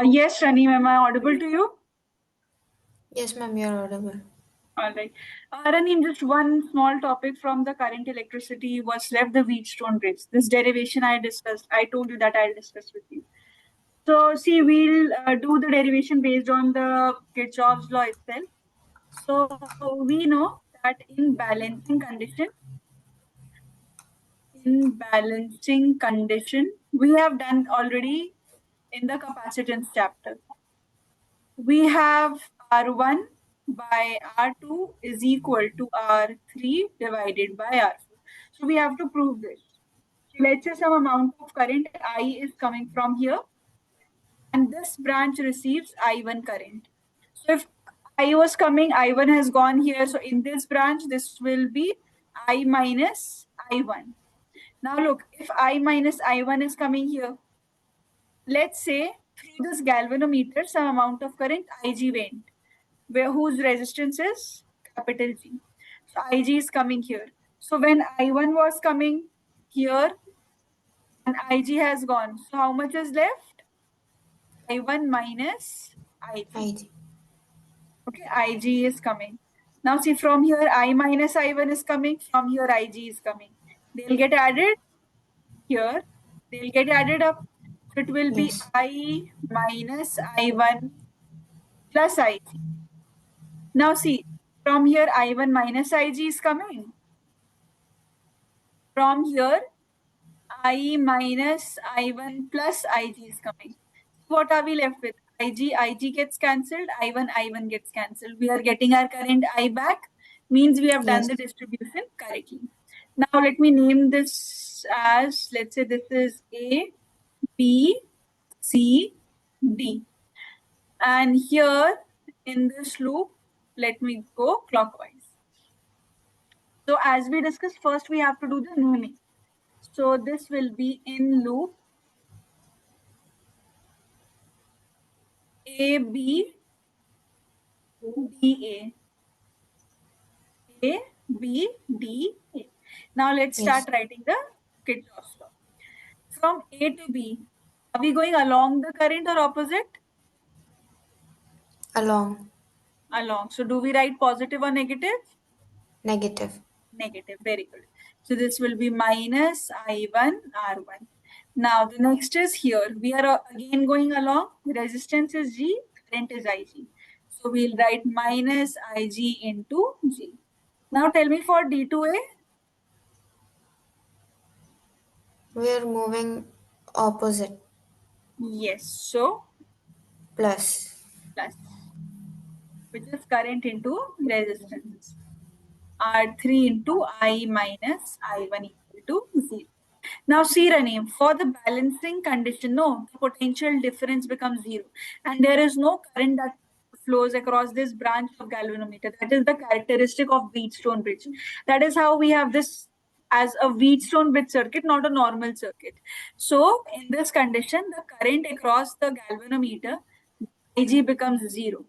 Yes, Rani, am I audible to you? Yes, ma'am, you're audible. All right. Rani, just one small topic from the current electricity was left the Wheatstone bridge. This derivation I discussed, I told you that I'll discuss with you. So, see, we'll do the derivation based on the Kirchhoff's law itself. So, we know that in balancing condition, we have done already in the capacitance chapter. We have R1 by R2 is equal to R3 divided by R4. So we have to prove this. So let's say some amount of current I is coming from here and this branch receives I1 current. So if I was coming, I1 has gone here. So in this branch, this will be I minus I1. Now look, if I minus I1 is coming here, let's say through this galvanometer, some amount of current Ig went, where whose resistance is capital G. So Ig is coming here. So when I1 was coming here and Ig has gone, so how much is left? I1 minus Ig. IG. Okay, Ig is coming. Now see, from here I minus I1 is coming, from here Ig is coming. They'll get added here, they'll get added up. So it will be Yes. I minus I1 plus Ig. Now see, from here I1 minus Ig is coming. From here I minus I1 plus Ig is coming. What are we left with? Ig gets cancelled, I1 gets cancelled. We are getting our current I back, means we have done Yes. the distribution correctly. Now let me name this as, let's say this is A, B, C, D. And here in this loop, let me go clockwise. So as we discussed, first we have to do the naming. So this will be in loop A, B, D, A, B, D, A. Now let's start Yes. writing the Kirchhoff's law. From A to B, are we going along the current or opposite? Along. Along. So do we write positive or negative? Negative. Negative. Very good. So this will be minus I1 R1. Now the next is here. We are again going along. Resistance is G, current is Ig. So we'll write minus Ig into G. Now tell me for D2A. We're moving opposite. Yes. So Plus. plus, which is current into resistance. R3 into I minus I1 equal to 0. Now see Rani, for the balancing condition, no, the potential difference becomes 0. And there is no current that flows across this branch of galvanometer. That is the characteristic of Wheatstone bridge. That is how we have this as a Wheatstone bridge circuit, not a normal circuit. So in this condition, the current across the galvanometer, Ig becomes 0.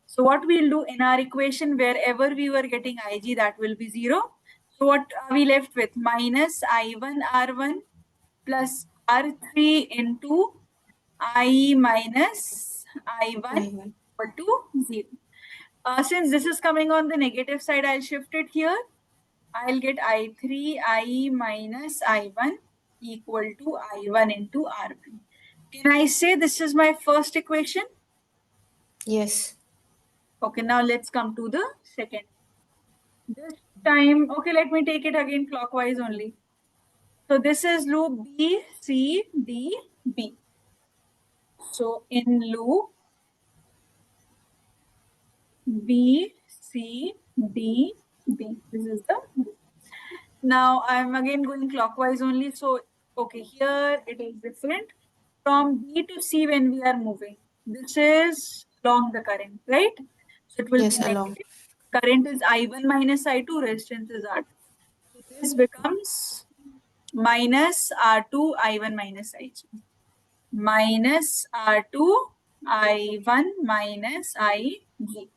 So what we'll do in our equation, wherever we were getting Ig, that will be 0. So what are we left with? Minus I1 R1 plus R3 into I minus I1 I1. equal to 0. Since this is coming on the negative side, I'll shift it here. I'll get I3 I minus I1 equal to I1 into R1. Can I say this is my first equation? Yes. Okay, now let's come to the second. This time, okay, let me take it again clockwise only. So this is loop B, C, D, B. So in loop B, C, D, B. This is the loop. Now I'm again going clockwise only. So, okay, here it is different. From B to C when we are moving, this is along the current, right? So it will be Yes, along. negative. Current is I1 minus I2, resistance is R2. So this becomes minus R2 I1 minus I2. Minus R2 I1 minus IG.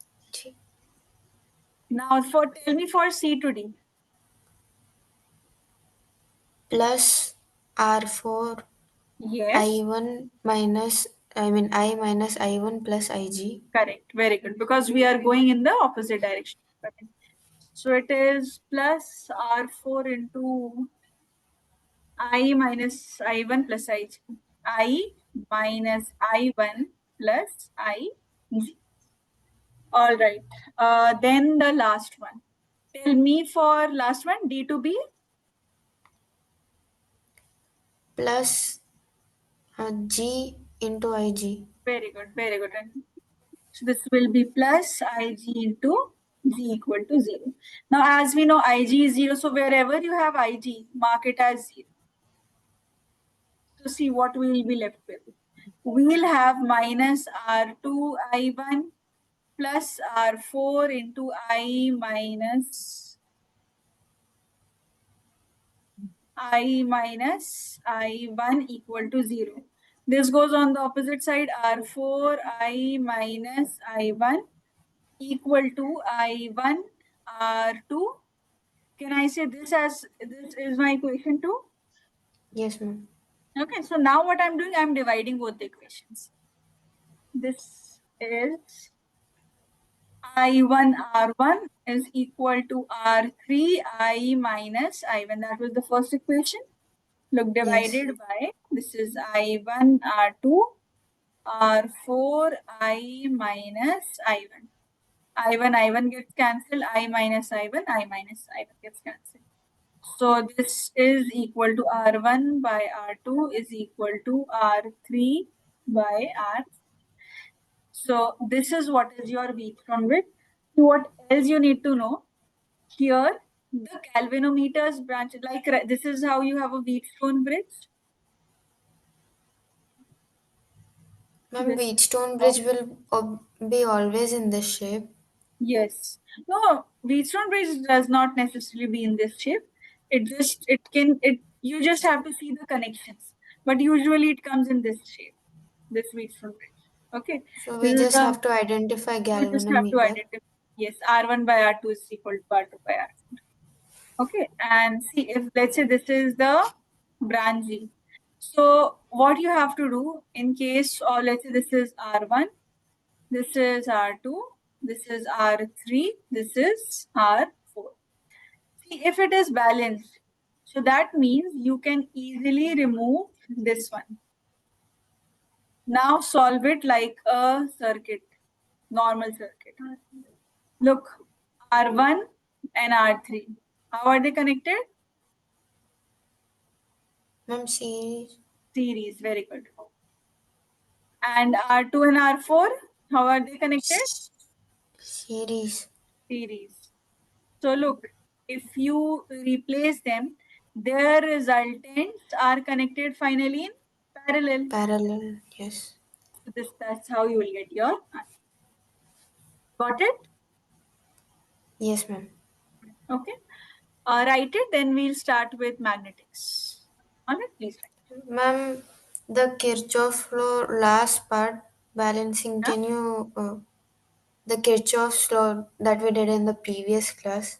Now tell me for C to D. Plus R4 Yes. I1 minus I mean I minus I1 plus IG. Correct. Very good. Because we are going in the opposite direction. Correct. So it is plus R4 into I minus I1 plus IG. I minus I1 plus IG. All right. Then the last one. Tell me for last one, D to B. Plus G into IG. Very good. Very good. And so this will be plus Ig into G equal to 0. Now, as we know, Ig is 0. So wherever you have Ig, mark it as 0. So see what we will be left with. We'll have minus R2 I1 plus R4 into I minus I1 equal to 0. This goes on the opposite side, R4 I minus I1 equal to I1 R2. Can I say this as this is my equation 2? Yes, ma'am. Okay, so now what I'm doing, I'm dividing both the equations. This is I1 R1 is equal to R3 I minus I1. That was the first equation. Look, Yes. divided by, this is I1 R2 R4 I minus I1. I1 gets cancelled, I minus I1 gets cancelled. So this is equal to R1 by R2 is equal to R3 by R. So this is what is your Wheatstone bridge. What else you need to know? Here, the galvanometers branch, like this is how you have a Wheatstone bridge. Ma'am, This, Wheatstone bridge will be always in this shape. yes. No, Wheatstone bridge does not necessarily be in this shape. You just have to see the connections. But usually it comes in this shape, this Wheatstone bridge. Okay. So This we is just the, have to identify you just have to galvanometer. identify, yes, R1 by R2 is equal to R2 by R4. Okay. And see if, let's say this is the branch G. So what you have to do in case, or let's say this is R1, this is R2, this is R3, this is R4. See if it is balanced. So that means you can easily remove this one. Now solve it like a circuit, normal circuit. Look, R1 and R3. How are they connected? Ma'am, series. Series, very good. And R2 and R4, how are they connected? Series. Series. So look, if you replace them, their resultants are connected finally in parallel. Parallel. Yes. So that's how you will get your answer. Got it? Yes, ma'am. Okay. Write it, then we'll start with magnetics. Alright, please write. Ma'am, the Kirchhoff law last part balancing. Yeah? Can you the Kirchhoff's law that we did in the previous class?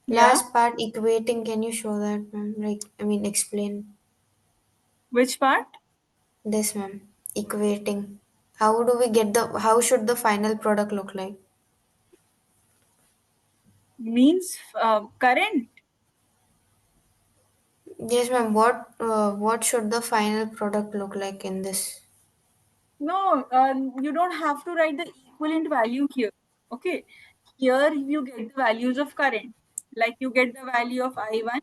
Yeah. Last part equating. Can you show that, ma'am? Like I mean, explain Which part? this, ma'am. Equating. How do we get the? How should the final product look like? Means current. Yes, ma'am. What should the final product look like in this? No, you don't have to write the equivalent value here. Okay. Here you get the values of current. Like you get the value of I1,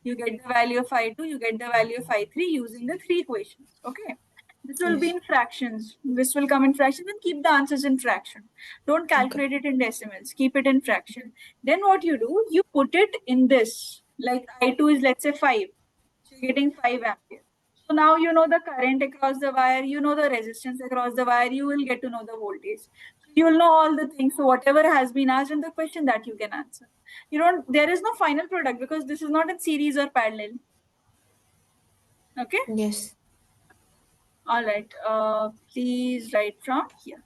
you get the value of I2, you get the value of I3 using the three equations. Okay. This will be Yes. in fractions. This will come in fractions and keep the answers in fraction. Don't Okay. calculate it in decimals. Keep it in fraction. Then what you do, you put it in this. Like I2 is let's say 5. So you're getting 5 ampere. So now you know the current across the wire, you know the resistance across the wire, you will get to know the voltage. So you will know all the things. So whatever has been asked in the question that you can answer. You don't, there is no final product because this is not in series or parallel. Okay. Yes. All right. Please write from here.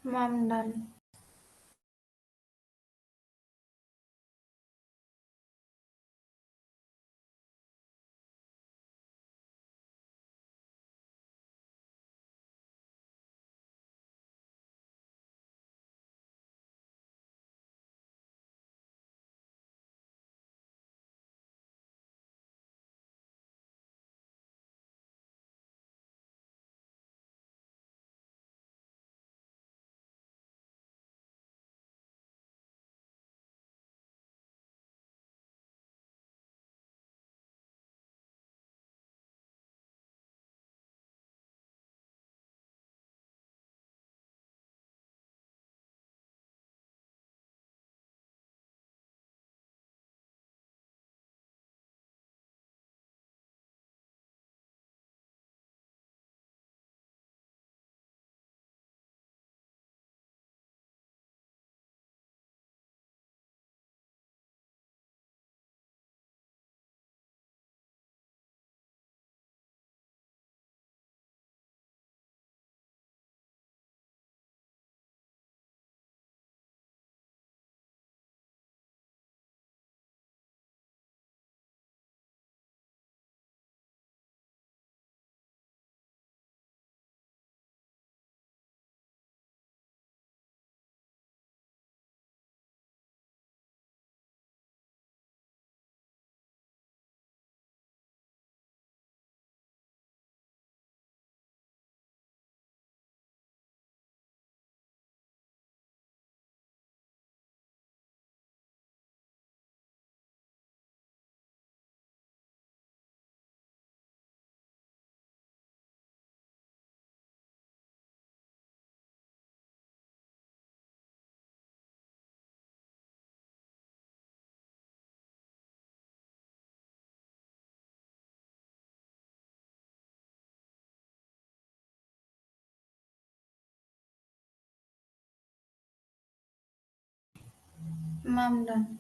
Ma'am, done. Ma'am, done.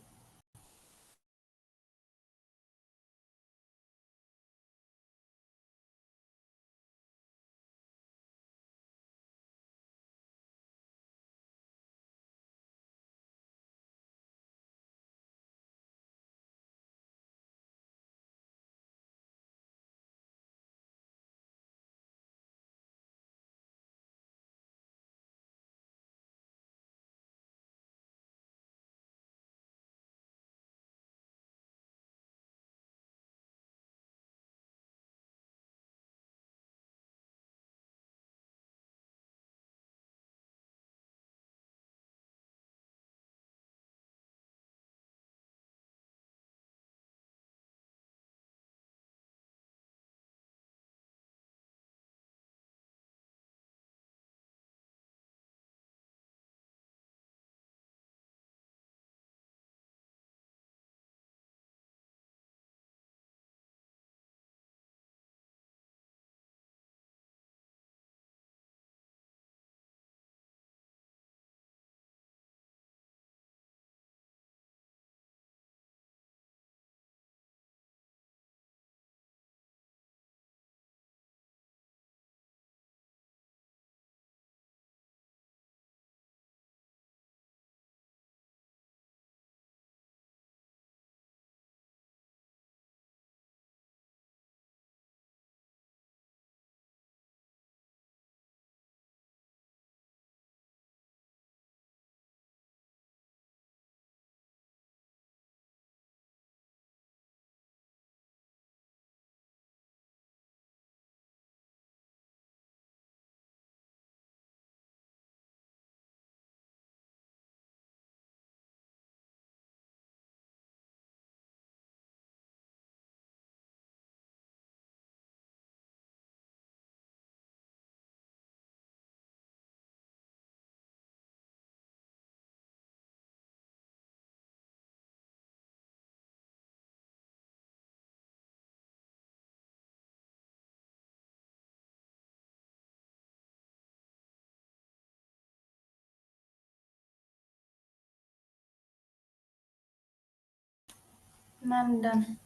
Ma'am, done.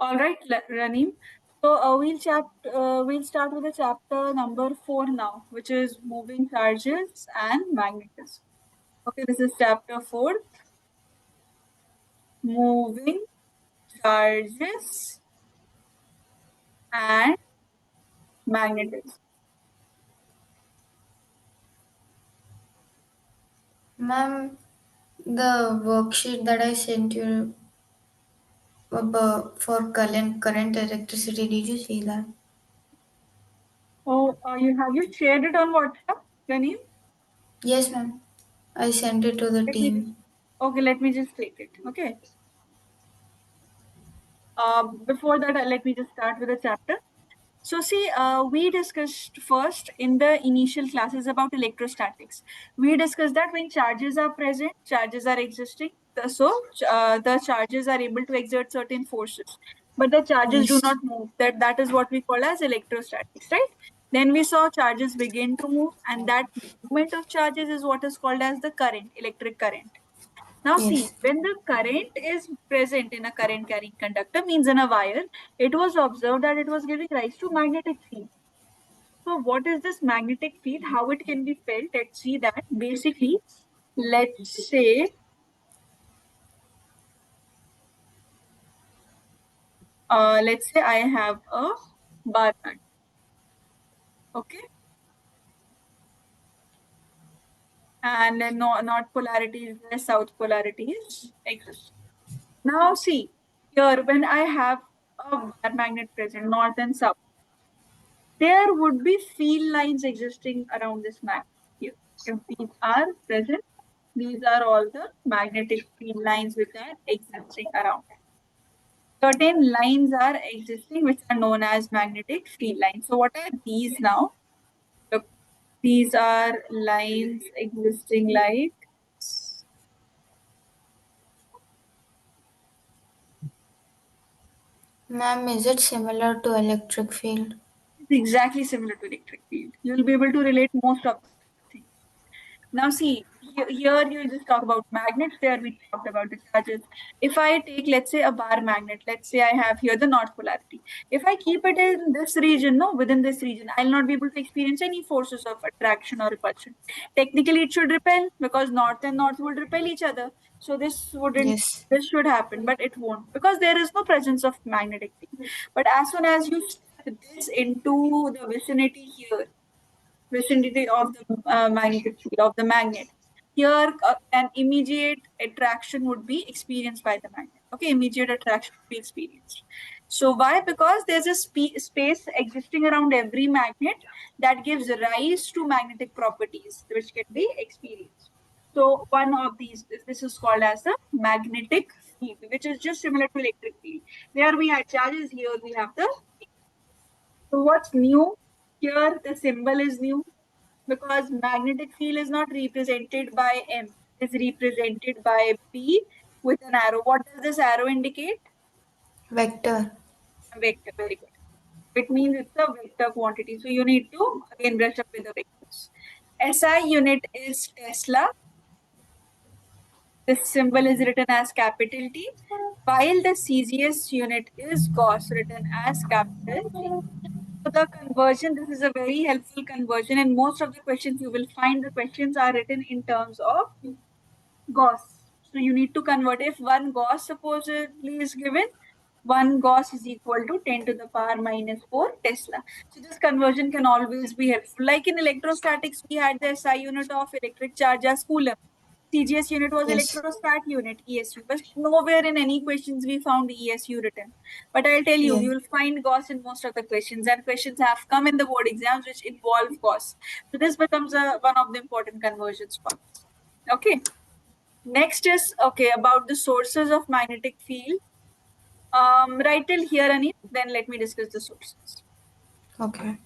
All right, Ranim. So we'll start with the chapter number 4 now, which is moving charges and magnetism. Okay, this is chapter 4, moving charges and magnetism. Ma'am, the worksheet that I sent you for current electricity, did you see that? Oh, you shared it on WhatsApp, Ranim? Yes, ma'am. I sent it to the Let me just team. okay. Let me just take it. Okay. Before that, let me just start with the chapter. So see, we discussed first in the initial classes about electrostatics. We discussed that when charges are present, charges are existing. The charges are able to exert certain forces, but the charges do Yes. not move. That is what we call as electrostatics, right? Then we saw charges begin to move, and that movement of charges is what is called as the current, electric current. Now see, Yes. when the current is present in a current carrying conductor, means in a wire, it was observed that it was giving rise to magnetic field. So what is this magnetic field? How it can be felt? Let's see that. Basically, let's say, I have a bar nut, okay, and then north polarity is there, south polarity is exist. Now see, here when I have a bar magnet present, north and south, there would be field lines existing around this magnet. If these are present, these are all the magnetic field lines which are existing around. Certain lines are existing which are known as magnetic field lines. So what are these now? Look, these are lines existing like Ma'am, is it similar to electric field? it's exactly similar to electric field. You'll be able to relate most of the things. Now, see, here you just talk about magnets. There we talked about the charges. If I take, let's say, a bar magnet, let's say I have here the north polarity. If I keep it in this region, no, within this region, I'll not be able to experience any forces of attraction or repulsion. Technically, it should repel because north and north would repel each other. So Yes. this should happen, but it won't because there is no presence of magnetic field. But as soon as you step this into the vicinity of the magnetic field of the magnet. Here, an immediate attraction would be experienced by the magnet. Okay, immediate attraction would be experienced. So why? Because there's a space existing around every magnet that gives rise to magnetic properties which can be experienced. So one of these, this is called as the magnetic field, which is just similar to electric field. There we have charges, here we have the. So what's new? Here the symbol is new because magnetic field is not represented by M, it is represented by B with an arrow. What does this arrow indicate? Vector. A vector, very good. It means it's a vector quantity. So you need to again brush up with the vectors. SI unit is Tesla. This symbol is written as capital T, while the CGS unit is Gauss, written as capital G. So the conversion, this is a very helpful conversion, and most of the questions you will find the questions are written in terms of Gauss. So you need to convert if one Gauss supposedly is given, one Gauss is equal to 10 to the power minus 4 Tesla. So this conversion can always be helpful. Like in electrostatics, we had the SI unit of electric charge as Coulomb. CGS unit was Yes. electrostat unit, ESU. But nowhere in any questions we found ESU written. But I'll tell you, Yeah. you'll find Gauss in most of the questions, and questions have come in the board exams which involve Gauss. So this becomes one of the important conversions for us. Okay. Next is okay about the sources of magnetic field. Right till here, Anil. Then let me discuss the sources. Okay.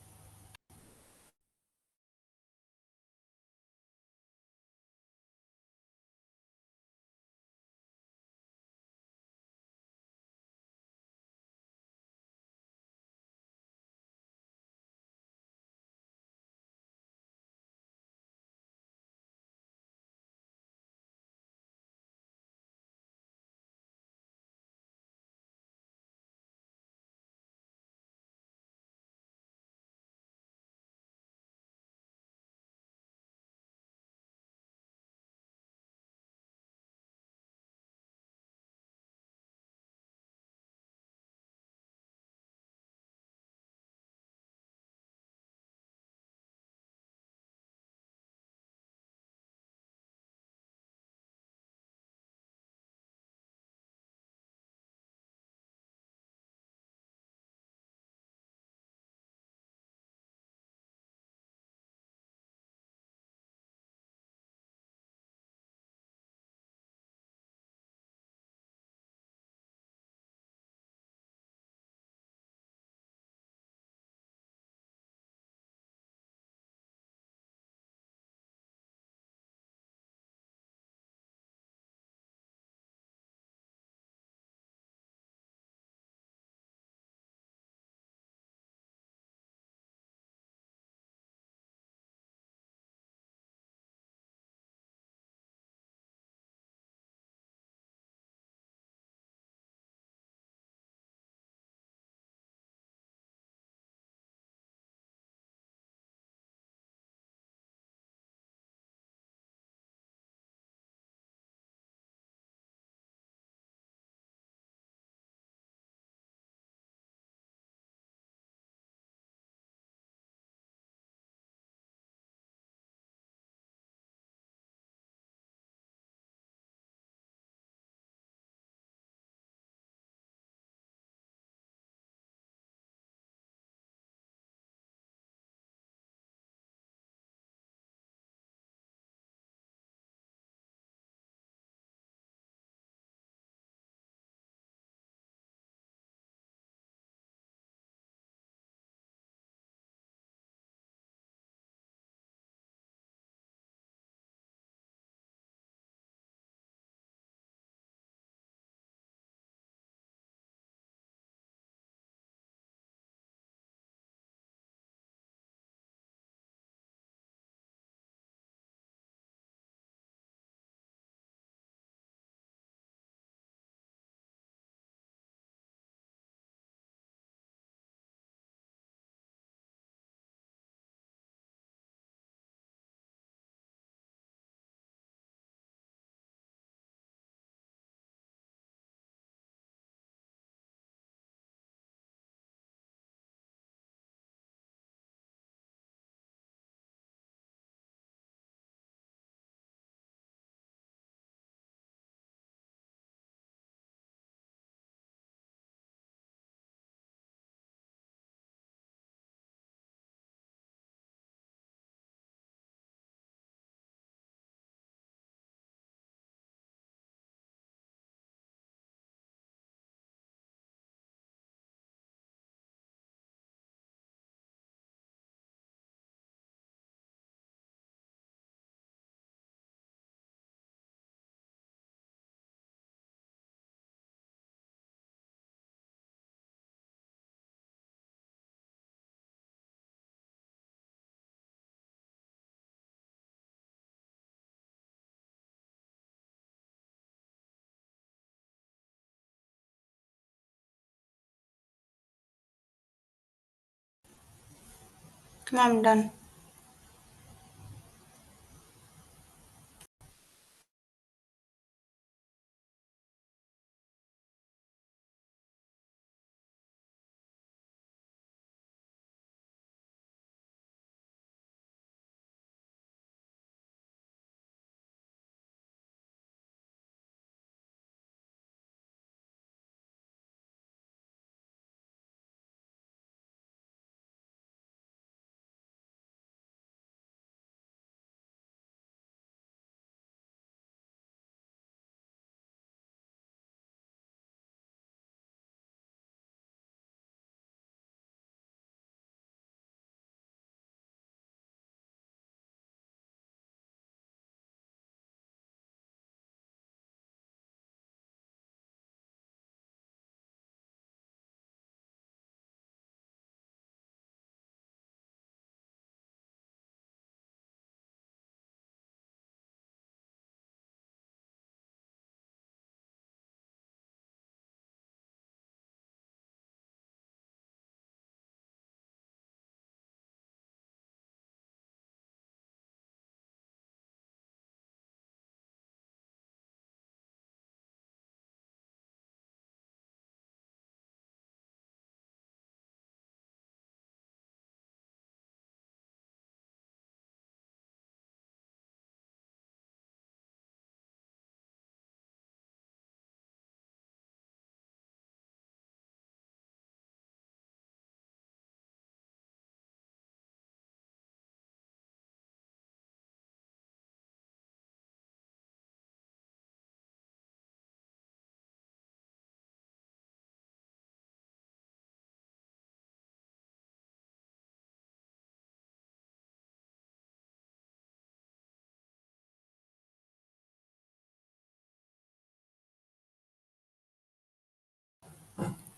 I'm done.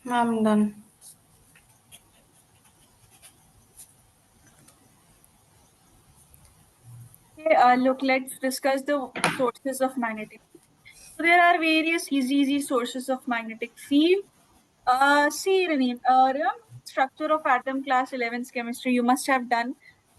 I'm done. Okay, look, let's discuss the sources of magnetic field. So there are various easy sources of magnetic field. See, Rani, remember structure of atom class 11's chemistry, you must have done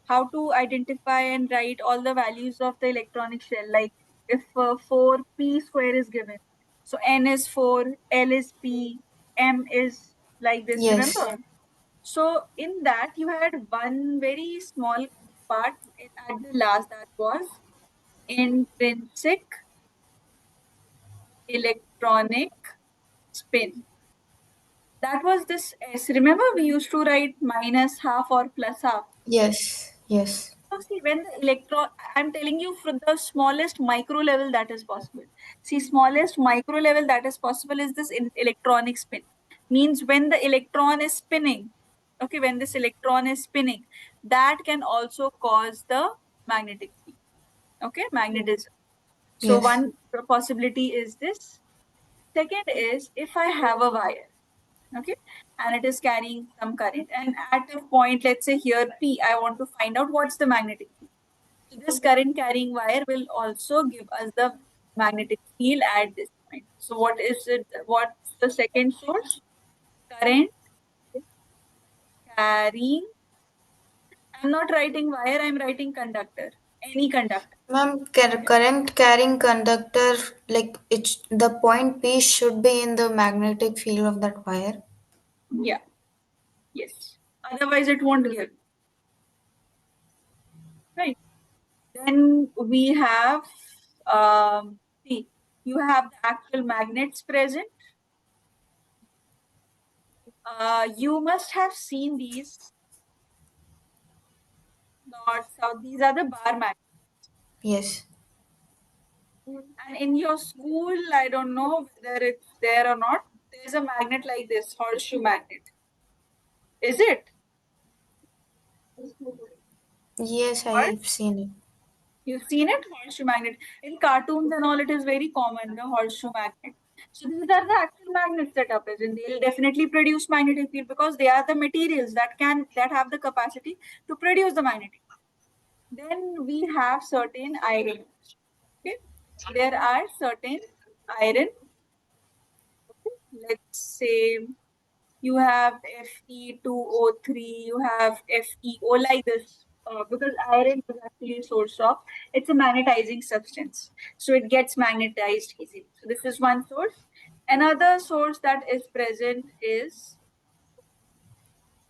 how to identify and write all the values of the electronic shell. Like if 4p square is given, so n is 4, l is p, m is like this. Yes. Remember? So in that you had one very small part at the last, that was intrinsic electronic spin. That was this S. Remember, we used to write minus half or plus half. Yes. Yes. So see, when the electron, I'm telling you from the smallest micro level that is possible. See, smallest micro level that is possible is this electronic spin. Means when the electron is spinning, okay, when this electron is spinning, that can also cause the magnetic field. Okay, magnetism. So Yes. one possibility is this. Second is if I have a wire, okay, and it is carrying some current, and at a point, let's say here P, I want to find out what's the magnetic field. So this current carrying wire will also give us the magnetic field at this point. So what is it? What's the second source? Current carrying. I'm not writing wire, I'm writing conductor. Any conductor. Ma'am, current carrying conductor, like it's the point P should be in the magnetic field of that wire. Yeah. Yes. Otherwise it won't give. Right. Then we have see, you have the actual magnets present. You must have seen these dots. So these are the bar magnets. Yes. And in your school, I don't know whether it's there or not. There's a magnet like this, horseshoe magnet. Is it? Yes, What? I've seen it. You've seen it? Horseshoe magnet. In cartoons and all, it is very common, the horseshoe magnet. So these are the actual magnets that are present. They'll definitely produce magnetic field because they are the materials that have the capacity to produce the magnetic. Then we have certain iron. Okay. There are certain iron, let's say you have Fe2O3, you have FeO like this. Because iron is actually a source of, it's a magnetizing substance. So it gets magnetized easily. So this is one source. Another source that is present is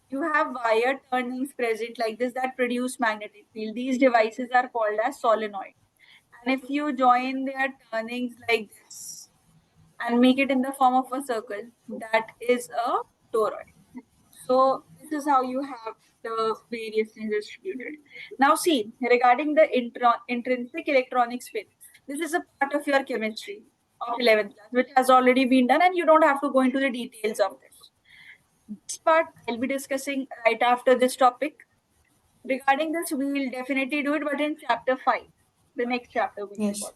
you have wire turnings present like this that produce magnetic field. These devices are called as solenoid. And if you join their turnings like this and make it in the form of a circle, that is a toroid. So this is how you have the various things distributed. Now see, regarding the intrinsic electronics fit, this is a part of your chemistry of 11th class, which has already been done and you don't have to go into the details of this. This part I'll be discussing right after this topic. Regarding this, we will definitely do it, but in chapter 5, the next chapter will be Yes. called.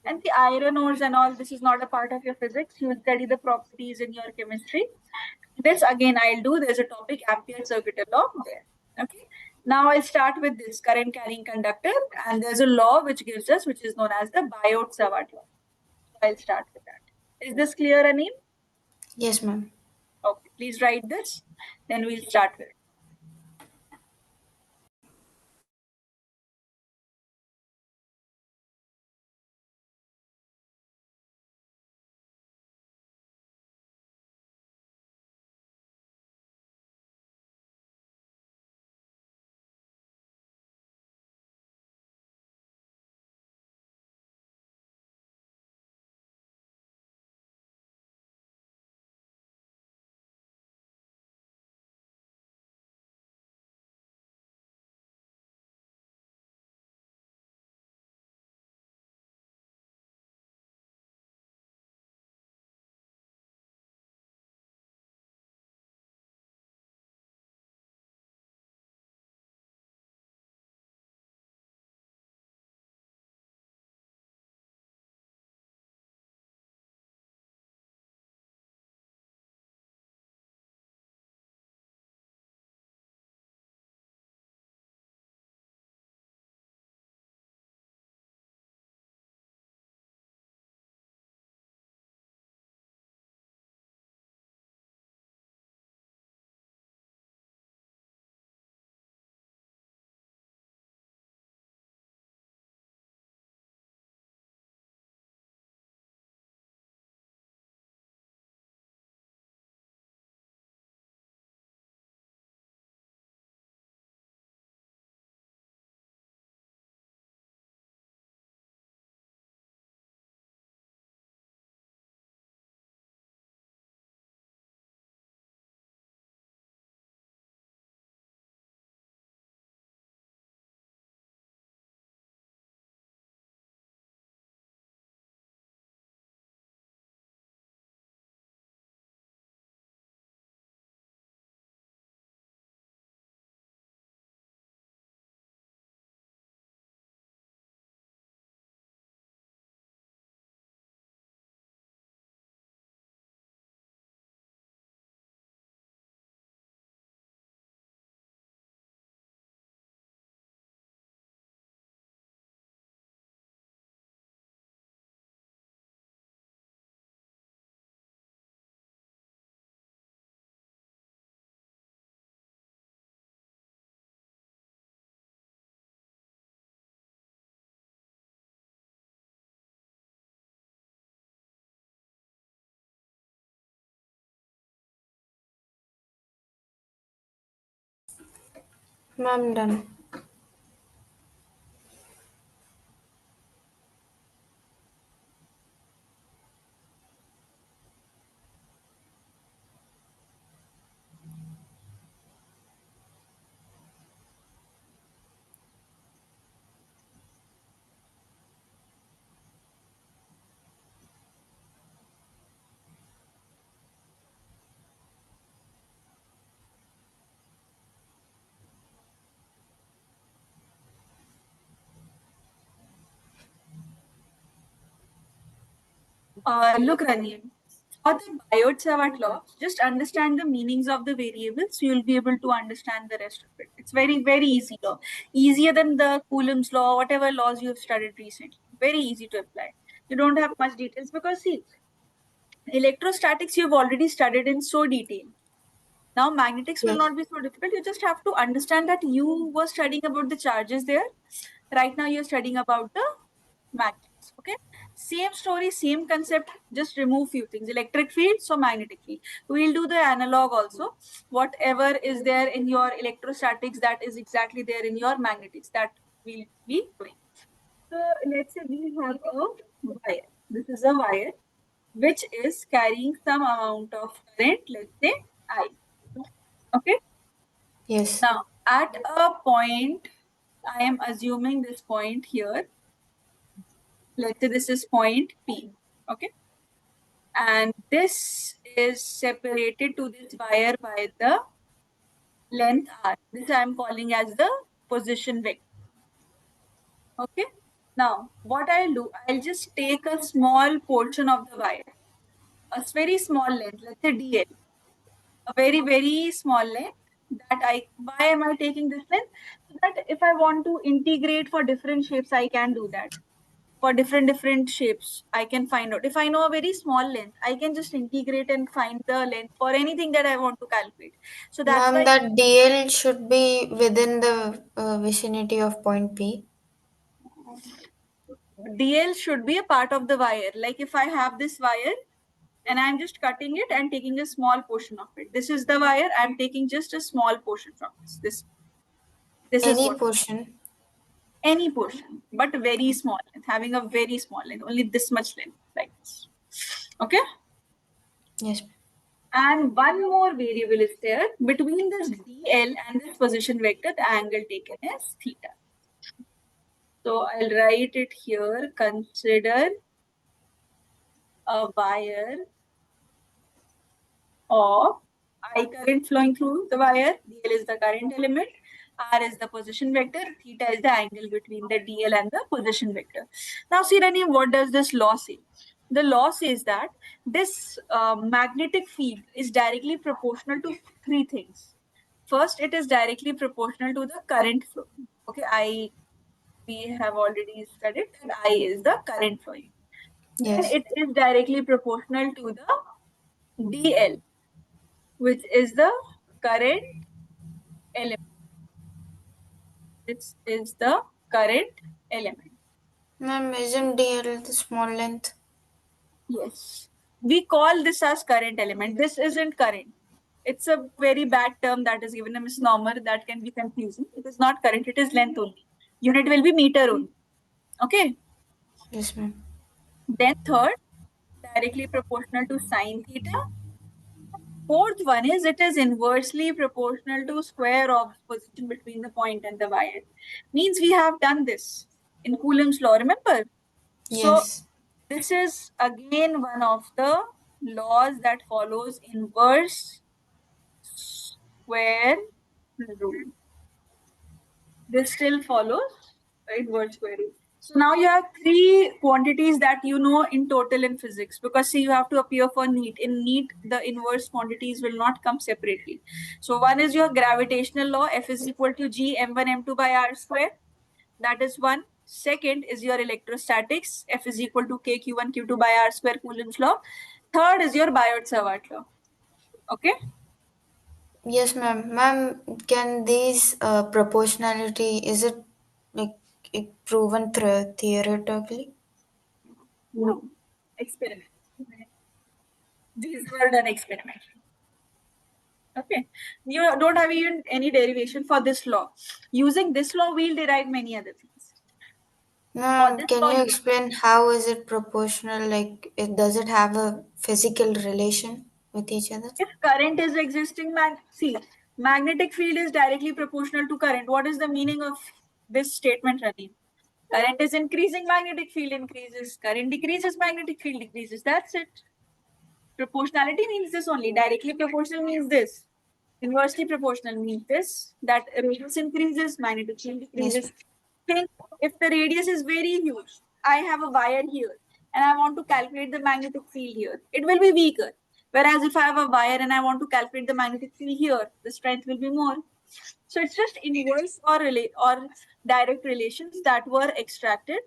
And the iron ores and all, this is not a part of your physics. You will study the properties in your chemistry. This again I'll do. There's a topic, Ampere circuit law there. Okay. Now I'll start with this current carrying conductor, and there's a law which gives us, which is known as the Biot-Savart law. So I'll start with that. Is this clear, Aneem? Yes, ma'am. Okay, please write this. Then we'll start with it. Ma'am, done. Look, Rani, for the Biot-Savart law, just understand the meanings of the variables, so you'll be able to understand the rest of it. It's very, very easy law. Easier than the Coulomb's law, whatever laws you have studied recently. Very easy to apply. You don't have much details because see, electrostatics you've already studied in so detail. Now magnetics will Yes. not be so difficult. You just have to understand that you were studying about the charges there. Right now you're studying about the magnets. Okay, same story, same concept, just remove few things. Electric field, so magnetic field. We'll do the analog also. Whatever is there in your electrostatics, that is exactly there in your magnetics, that we'll be doing. So let's say we have a wire. This is a wire which is carrying some amount of current, let's say I. Okay. Yes. Now at a point, I am assuming this point here. Let's say this is point P. Okay. And this is separated to this wire by the length R. This I am calling as the position vector. Okay. Now what I'll do, I'll just take a small portion of the wire, a very small length, let's say DL, a very, very small length. Why am I taking this length? So that if I want to integrate for different shapes, I can do that. For different shapes, I can find out. If I know a very small length, I can just integrate and find the length for anything that I want to calculate. So that's Ma'am, why that DL should be within the vicinity of point P. DL should be a part of the wire. Like if I have this wire and I'm just cutting it and taking a small portion of it. This is the wire. I'm taking just a small portion from this. This is Any what, portion. any portion, but very small length, having a very small length, only this much length, like this. Okay. Yes. And one more variable is there between this DL and this position vector, the angle taken is theta. So I'll write it here. Consider a wire of I current flowing through the wire. DL is the current element. R is the position vector. Theta is the angle between the DL and the position vector. Now, see, Rani, what does this law say? The law says that this magnetic field is directly proportional to three things. First, it is directly proportional to the current flow. Okay, we have already studied that I is the current flowing. Then Yes. it is directly proportional to the DL, which is the current element. This is the current element. Ma'am, isn't DL the small length? Yes. We call this as current element. This isn't current. It's a very bad term that is given a misnomer that can be confusing. It is not current, it is length only. Unit will be meter only. Okay. Yes, ma'am. Then third, directly proportional to sine theta. Fourth one is it is inversely proportional to square of position between the point and the wire. Means we have done this in Coulomb's law, remember? So Yes. this is again one of the laws that follows inverse square rule. This still follows inverse square rule. So now you have three quantities that you know in total in physics, because see, you have to appear for NEET. In NEET, the inverse quantities will not come separately. So one is your gravitational law, F is equal to G m1 m2 by r square. That is one. Second is your electrostatics, F is equal to k q1 q2 by r square, Coulomb's law. Third is your Biot-Savart law. Okay. Yes, ma'am. Ma'am, can these proportionality, is it like proven theoretically? No. Experiment. These were done experiment. Okay. You don't have even any derivation for this law. Using this law, we'll derive many other things. For Ma'am, this can law, you you explain how is it proportional? Like, does it have a physical relation with each other? if current is existing, see, magnetic field is directly proportional to current. What is the meaning of this statement, Ravi? Current is increasing, magnetic field increases. Current decreases, magnetic field decreases. That's it. Proportionality means this only. Directly proportional means this. Inversely proportional means this. That radius increases, magnetic field Yes, decreases. ma'am. Think if the radius is very huge, I have a wire here and I want to calculate the magnetic field here, it will be weaker. Whereas if I have a wire and I want to calculate the magnetic field here, the strength will be more. So it's just inverse or direct relations that were extracted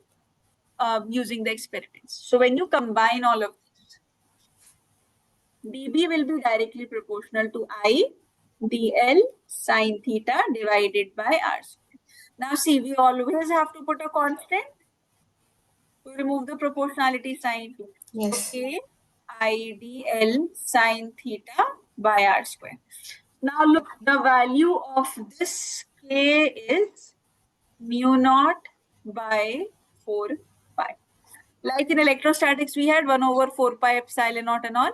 using the experiments. So when you combine all of this, dB will be directly proportional to I, dl sine theta divided by r square. Now see, we always have to put a constant to remove the proportionality sign. So Yes. k I dl sine theta by r square. Now look, the value of this k is mu naught by 4 pi. Like in electrostatics, we had 1 over 4 pi epsilon naught and all,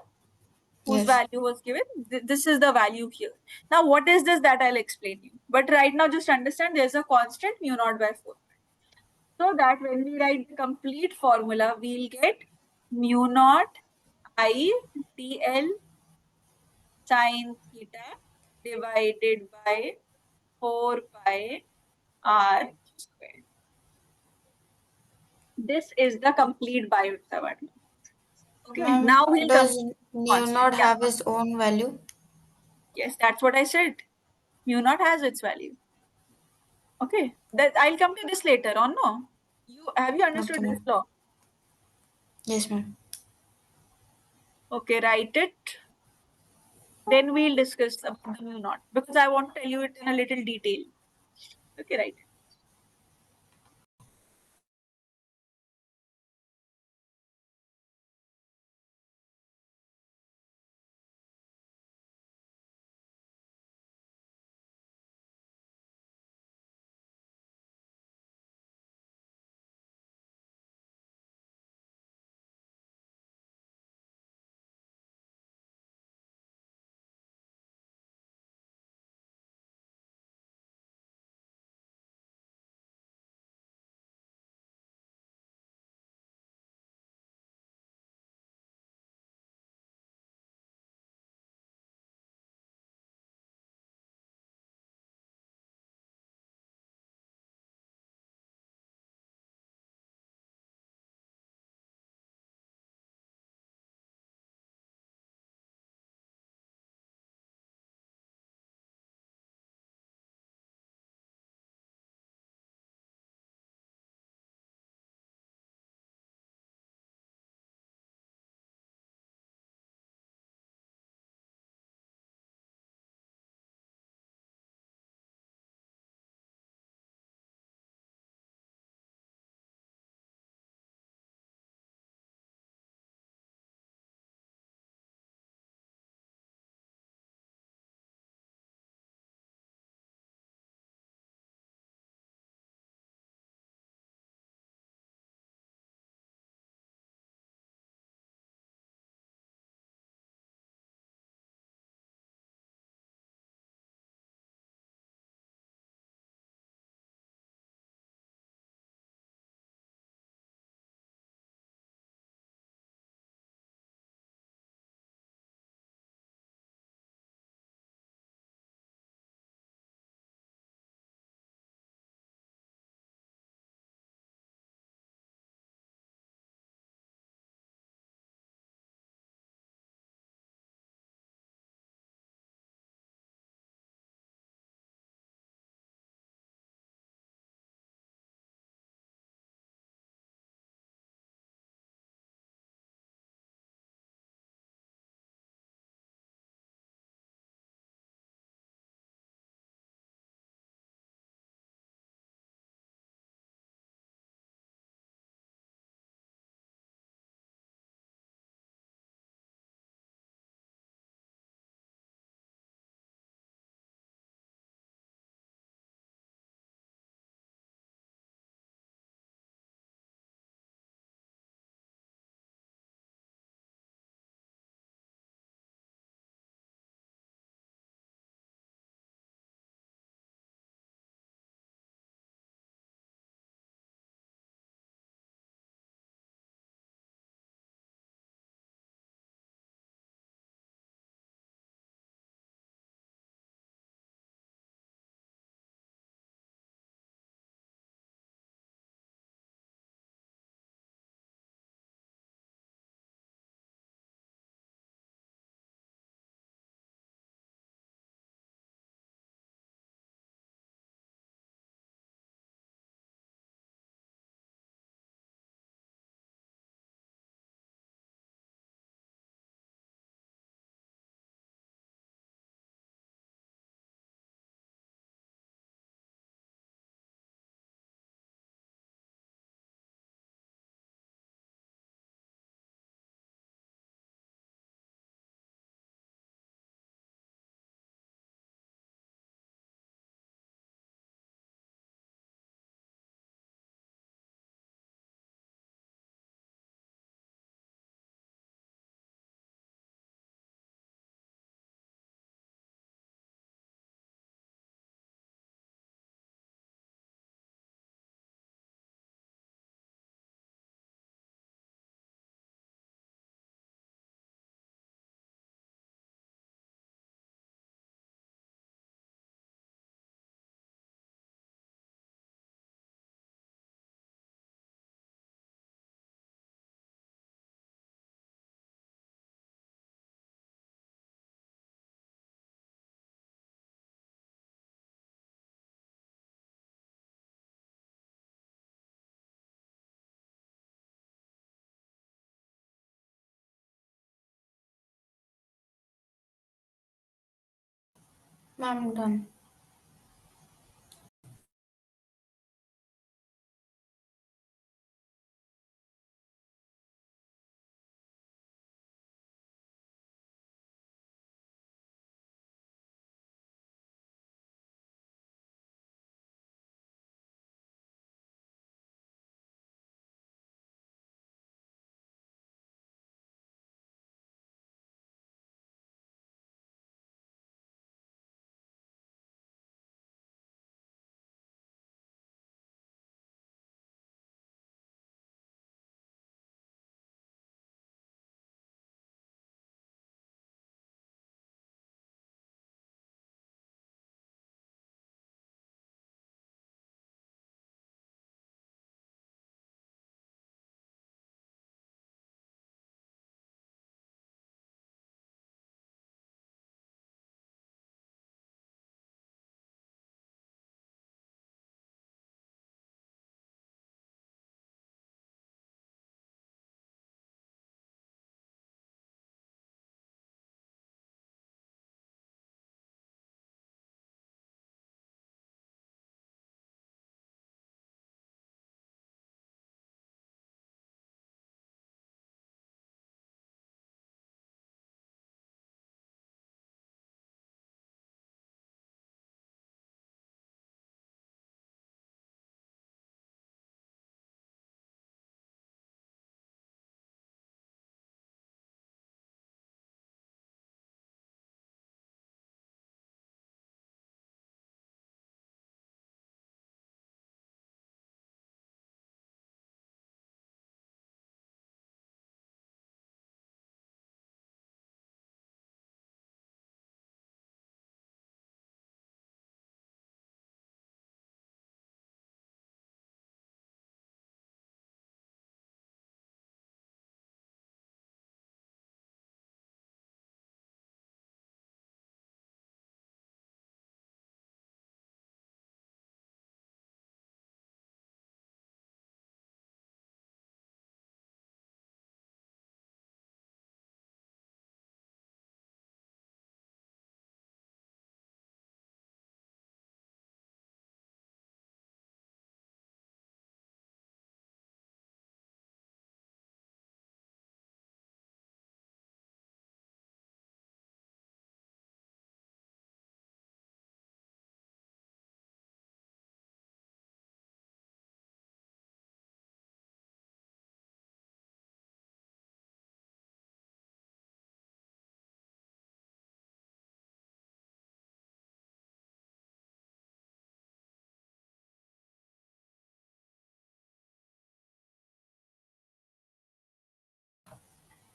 whose Yes. value was given. This is the value here. Now, what is this? That I'll explain you. But right now, just understand there's a constant mu naught by 4. So that when we write the complete formula, we'll get mu naught I dl sine theta divided by 4 pi r squared. This is the complete Biot Savart. Okay, Ma'am, now we'll come does to mu constant. not Yeah, have its own value? yes, that's what I said. Mu naught has its value. Okay, that I'll come to this later on. No, you Okay, understood this ma'am. law? Yes, ma'am. Okay, write it. Then we'll discuss about the mu naught because I want to tell you it in a little detail. Okay, right. Ma'am, done.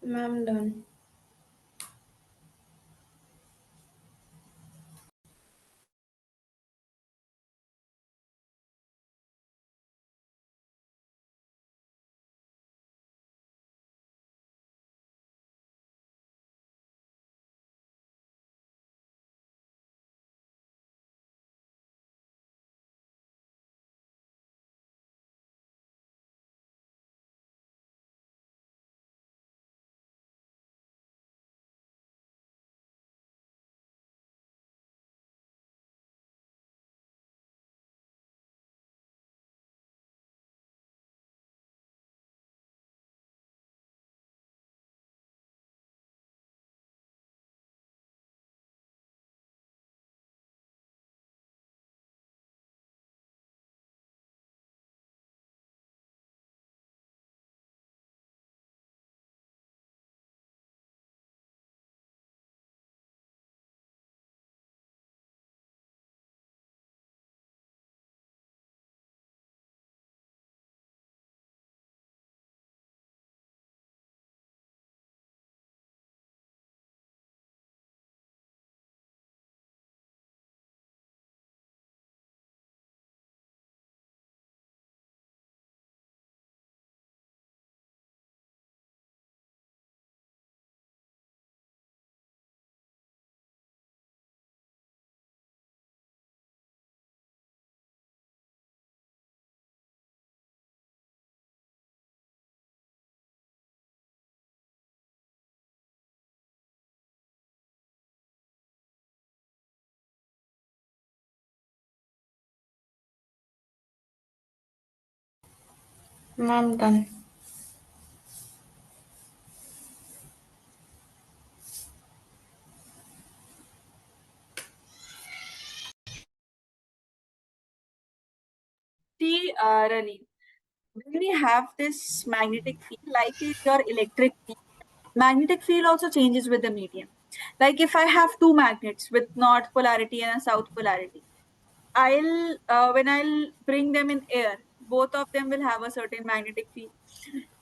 Ma'am, done. Ma'am, done. See, Rani, when we have this magnetic field, like in your electric field, magnetic field also changes with the medium. Like if I have two magnets with north polarity and a south polarity, I'll when I'll bring them in air, both of them will have a certain magnetic field.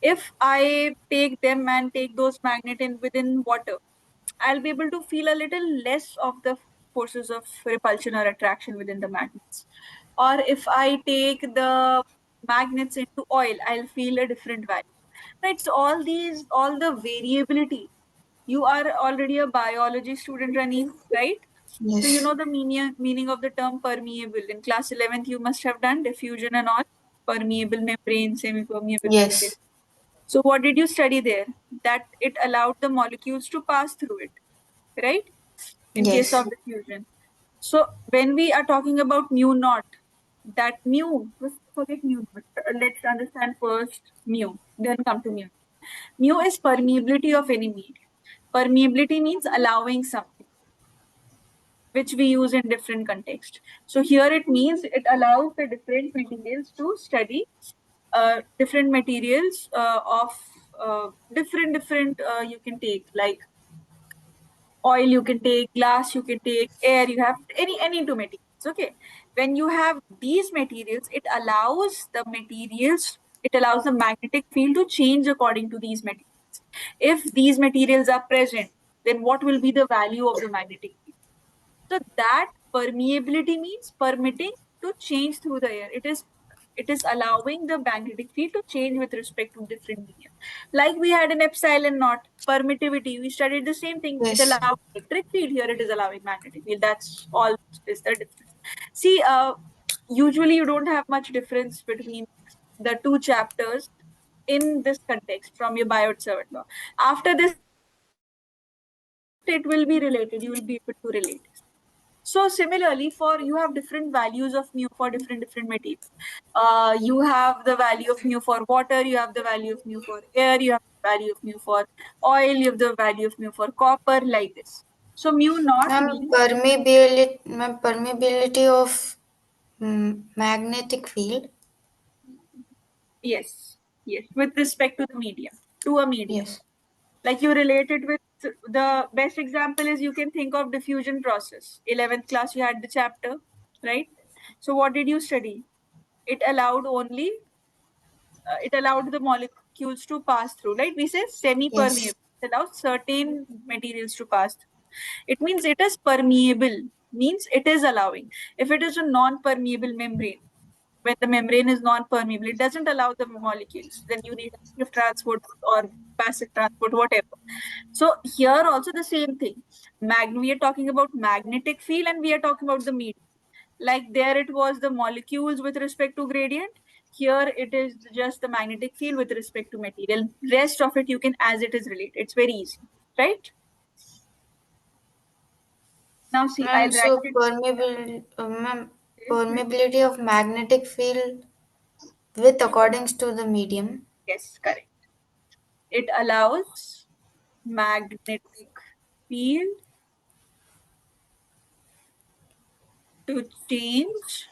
If I take them and take those magnet in within water, I'll be able to feel a little less of the forces of repulsion or attraction within the magnets. Or if I take the magnets into oil, I'll feel a different value. Right. So all the variability. You are already a biology student, Rani, right? So you Yes. know the meaning of the term permeable. In class 11th, you must have done diffusion and all. Permeable membrane, semi-permeable membrane. Yes. So what did you study there? That it allowed the molecules to pass through it, right? In case Yes. of diffusion. So when we are talking about mu naught, that mu, let's forget mu naught. Let's understand first mu, then come to mu. Mu is permeability of any medium. Permeability means allowing something, which we use in different contexts. So here it means it allows the different materials to study different materials of different you can take like oil, you can take glass, you can take air, you have any two materials. Okay, when you have these materials, it allows the magnetic field to change according to these materials. If these materials are present, then what will be the value of the magnetic field? So that permeability means permitting to change through the air. It is allowing the magnetic field to change with respect to different medium. Like we had an epsilon naught permittivity. We studied the same thing. It Yes. allowed electric field. Here it is allowing magnetic field. That's all is the difference. See, usually you don't have much difference between the two chapters in this context from your Biot-Savart law. After this, it will be related. You will be able to relate. So similarly, for you have different values of mu for different materials. You have the value of mu for water, you have the value of mu for air, you have the value of mu for oil, you have the value of mu for copper, like this. So mu naught means Ma'am, permeability of magnetic field. yes, yes, with respect to the medium, to a medium. Yes. Like you relate it with the best example is you can think of diffusion process. 11th class you had the chapter, right? So what did you study? It allowed the molecules to pass through, right? We say Yes. semi-permeable. It allows certain materials to pass through. It means it is permeable, means it is allowing. If it is a non-permeable membrane, when the membrane is non-permeable, it doesn't allow the molecules. Then you need active transport or passive transport, whatever. So here also the same thing. We are talking about magnetic field and we are talking about the medium. Like there it was the molecules with respect to gradient. Here it is just the magnetic field with respect to material. Rest of it you can as it is related. It's very easy, right? Now see, Ma'am, I'll write so it. ma'am, With, permeability of magnetic field with according to the medium. yes, correct. It allows magnetic field to change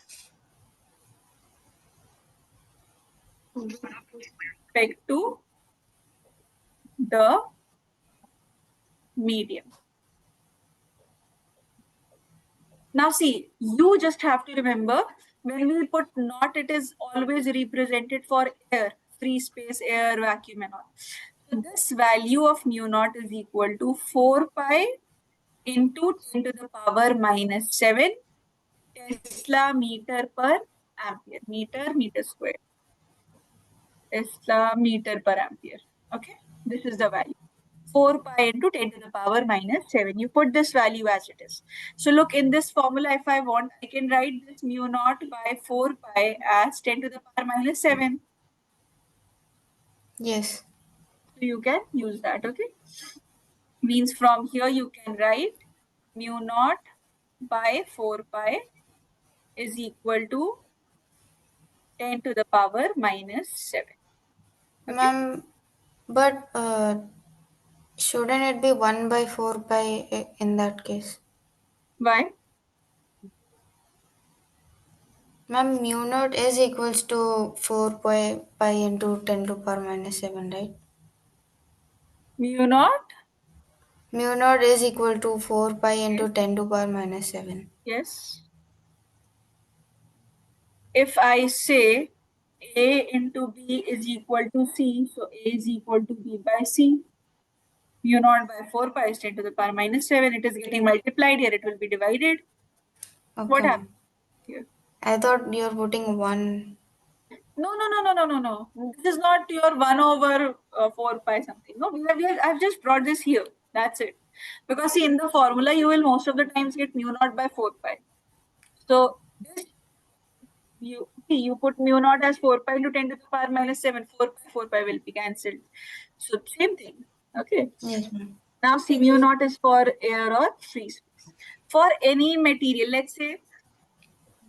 with respect to the medium. Now see, you just have to remember when we put not, it is always represented for air, free space, air, vacuum and all. So this value of mu naught is equal to 4 pi into 10 to the power minus 7 Tesla meter per ampere. Meter square. Tesla meter per ampere. Okay, this is the value. 4 pi into 10 to the power minus 7. You put this value as it is. So look, in this formula, if I want, I can write this mu naught by 4 pi as 10 to the power minus 7. Yes. So you can use that, okay? Means from here you can write mu naught by 4 pi is equal to 10 to the power minus 7. Okay. Ma'am, but shouldn't it be 1 by 4 pi in that case? Why? Ma'am, mu naught is equals to 4 pi into 10 to power minus 7, right? Mu naught? Mu naught is equal to 4 pi Yes. into 10 to power minus 7. Yes. If I say A into B is equal to C, so A is equal to B by C. Mu naught by 4 pi is 10 to the power minus 7. It is getting multiplied here. It will be divided. What Okay, happens ma'am. here? I thought you're putting 1. No, no, no, no, no, no, no. This is not your 1 over 4 pi something. No, I've just brought this here. That's it. Because see, in the formula, you will most of the times get mu naught by 4 pi. So this you put mu naught as 4 pi into 10 to the power minus 7. 4 pi will be cancelled. So same thing. Okay. Yes, ma'am. Now see, mu naught is for air or free space. For any material, let's say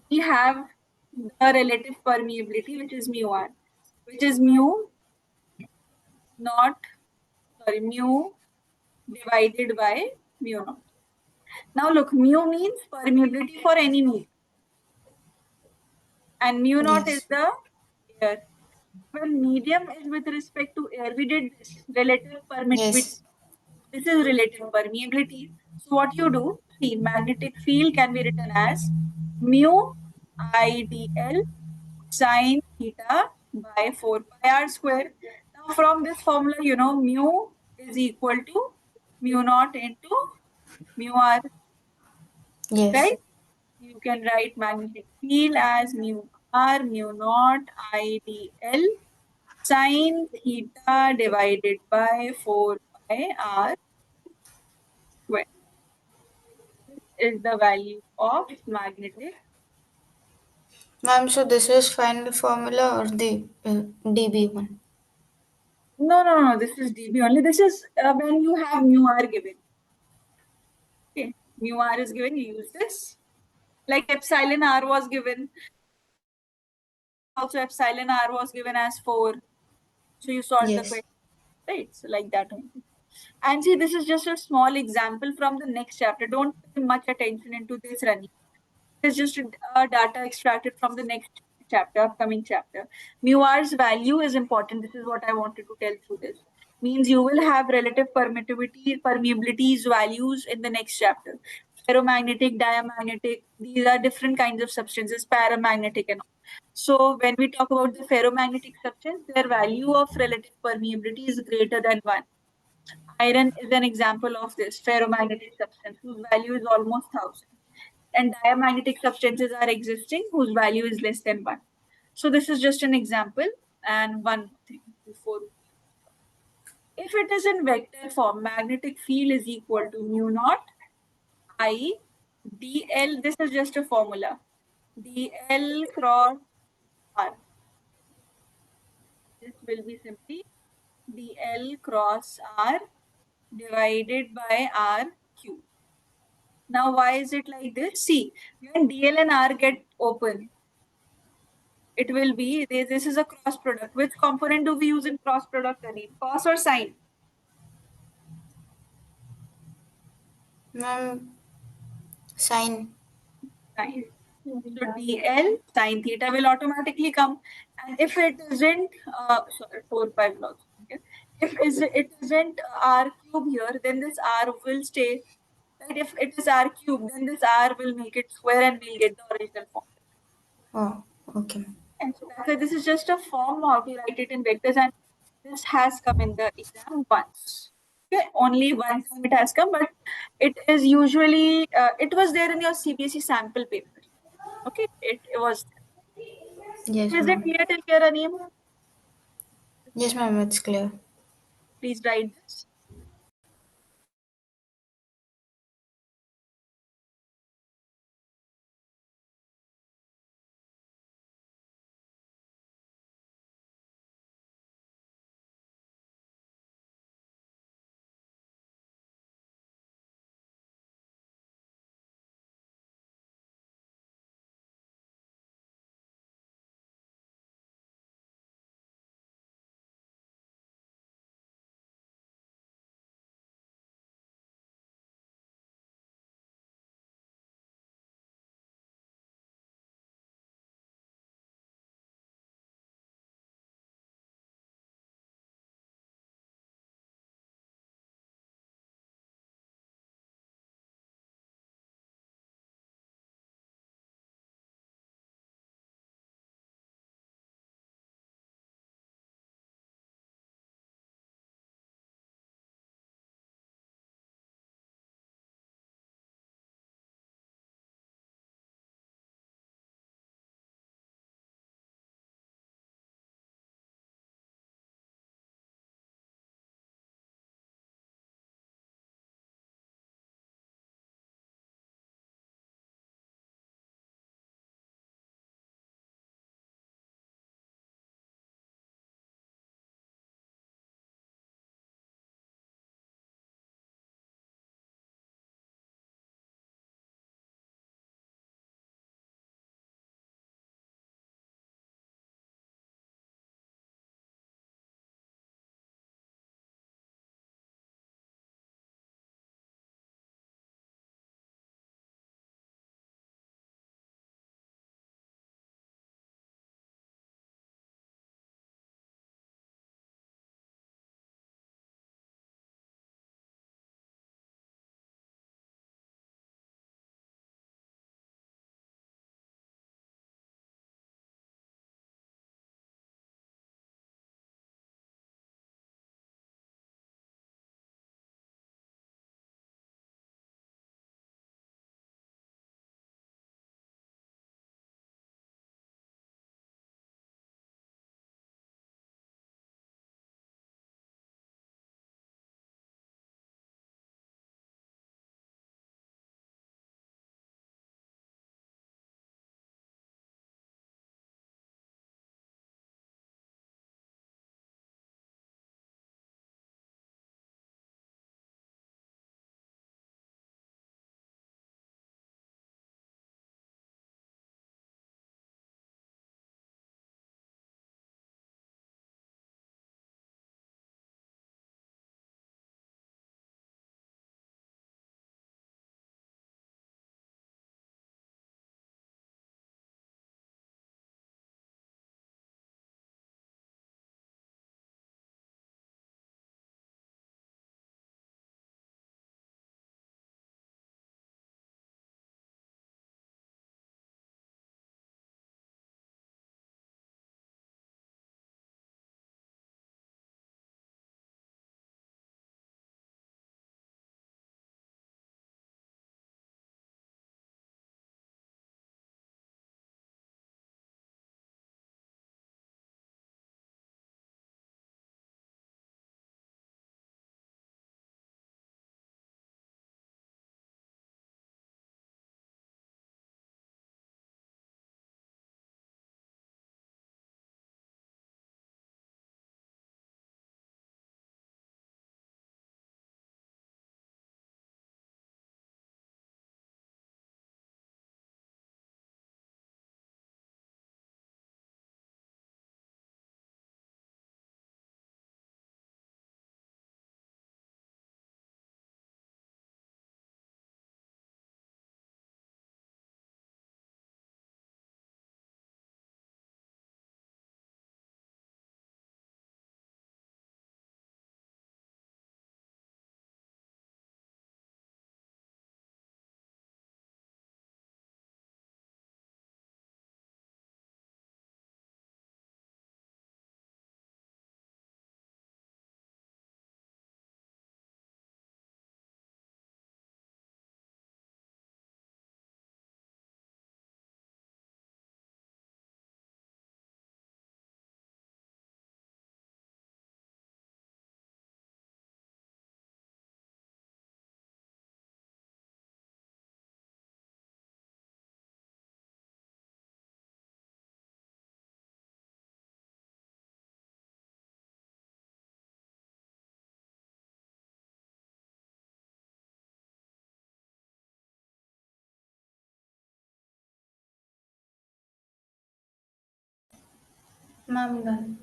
we have the relative permeability, which is mu r, which is mu divided by mu naught. Now look, mu means permeability for any medium, and mu naught is Yes. the air. When medium is with respect to air, we did this relative permittivity. Yes. This is relative permeability. So what you do, see, magnetic field can be written as mu IDL sine theta by 4 pi r square. Now from this formula, you know, mu is equal to mu naught into mu r, Yes. right? You can write magnetic field as mu r mu naught IDL sine theta divided by 4 pi r square is the value of magnetic. Ma'am, so this is final formula or the DB one? No, no, no, this is dB only. This is when you have mu r given. Okay, mu r is given, you use this. Like epsilon r was given. Also, epsilon r was given as 4. So you solve the Yes. question, right? So like that only. And see, this is just a small example from the next chapter. Don't pay much attention into this running. It's just data extracted from the next chapter, upcoming chapter. Mu r's value is important. This is what I wanted to tell through this. Means you will have relative permeabilities values in the next chapter. Ferromagnetic, diamagnetic, these are different kinds of substances, paramagnetic and all. So when we talk about the ferromagnetic substance, their value of relative permeability is greater than 1. Iron is an example of this ferromagnetic substance whose value is almost 1000, and diamagnetic substances are existing whose value is less than 1. So this is just an example. And one more thing before, if it is in vector form, magnetic field is equal to mu naught I dl. This is just a formula, dl cross r. This will be simply dl cross r divided by r cube. Now why is it like this? See, when dl and r get open, it will be this is a cross product. Which component do we use in cross product, Anil? Cos or sine? Ma'am, sine. Sine. So dl sine theta will automatically come. And if it isn't, sorry, 4 pi will also. Okay. If it isn't r cube here, then this r will stay. Right? If it is r cube, then this r will make it square and we'll get the original form. Oh, okay, ma'am. And so that's why this is just a form how to write it in vectors, and this has come in the exam once. Okay, only one time it has come, but it is usually it was there in your CBSE sample paper. Okay, it was. Yes, Is it ma'am. clear till here, Aneem? Yes, ma'am, it's clear. Please write this. Ma'am, done.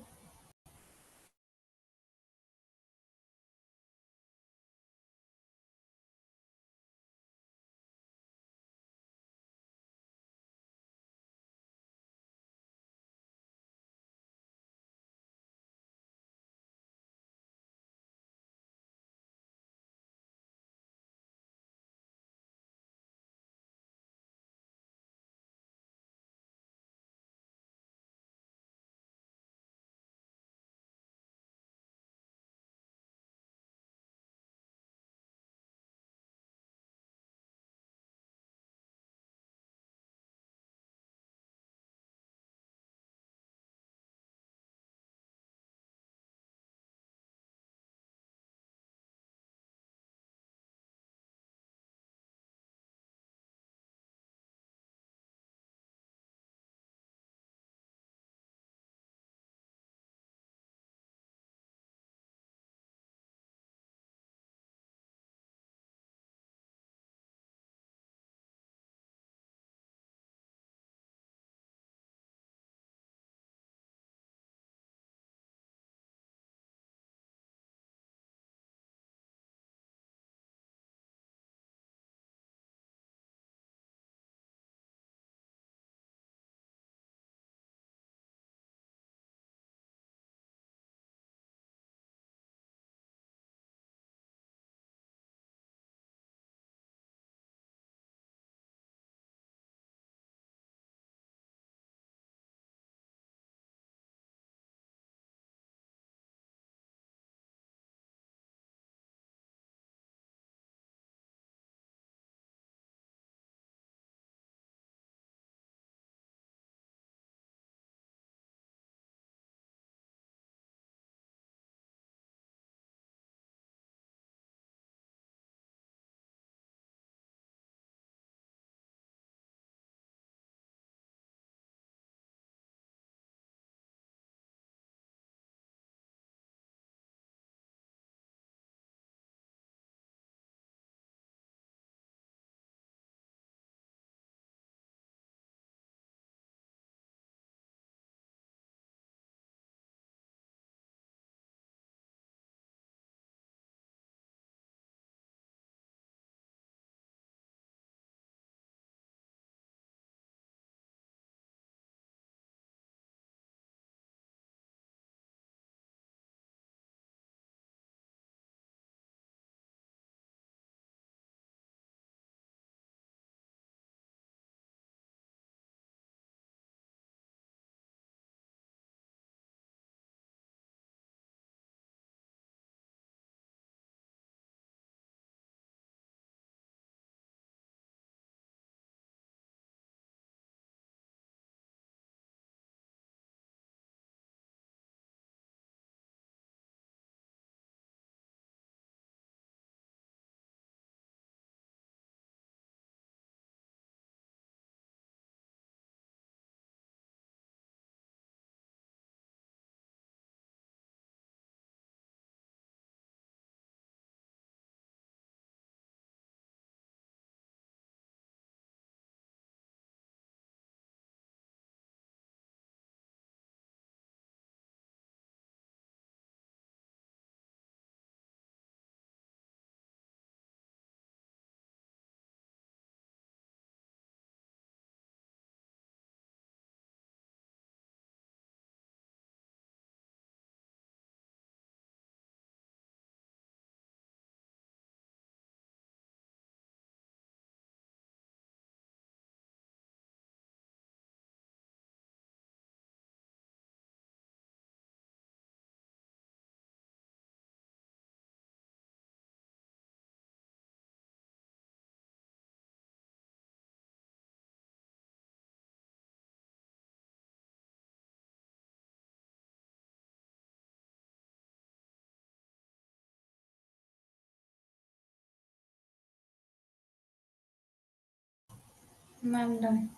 Ma'am, done.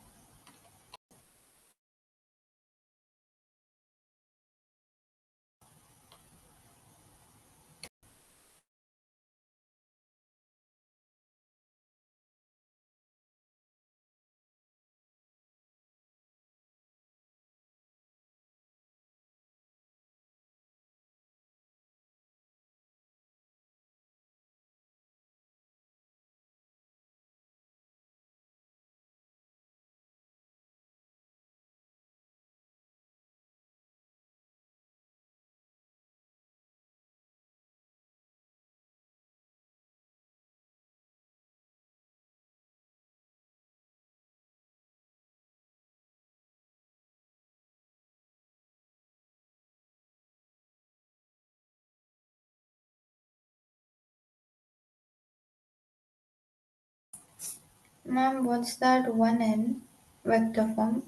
Ma'am, what's that 1n vector form?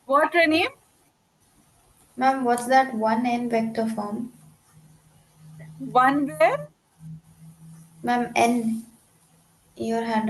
What, Reneem? Ma'am, what's that 1n vector form? One where? Ma'am, n. Your handwriting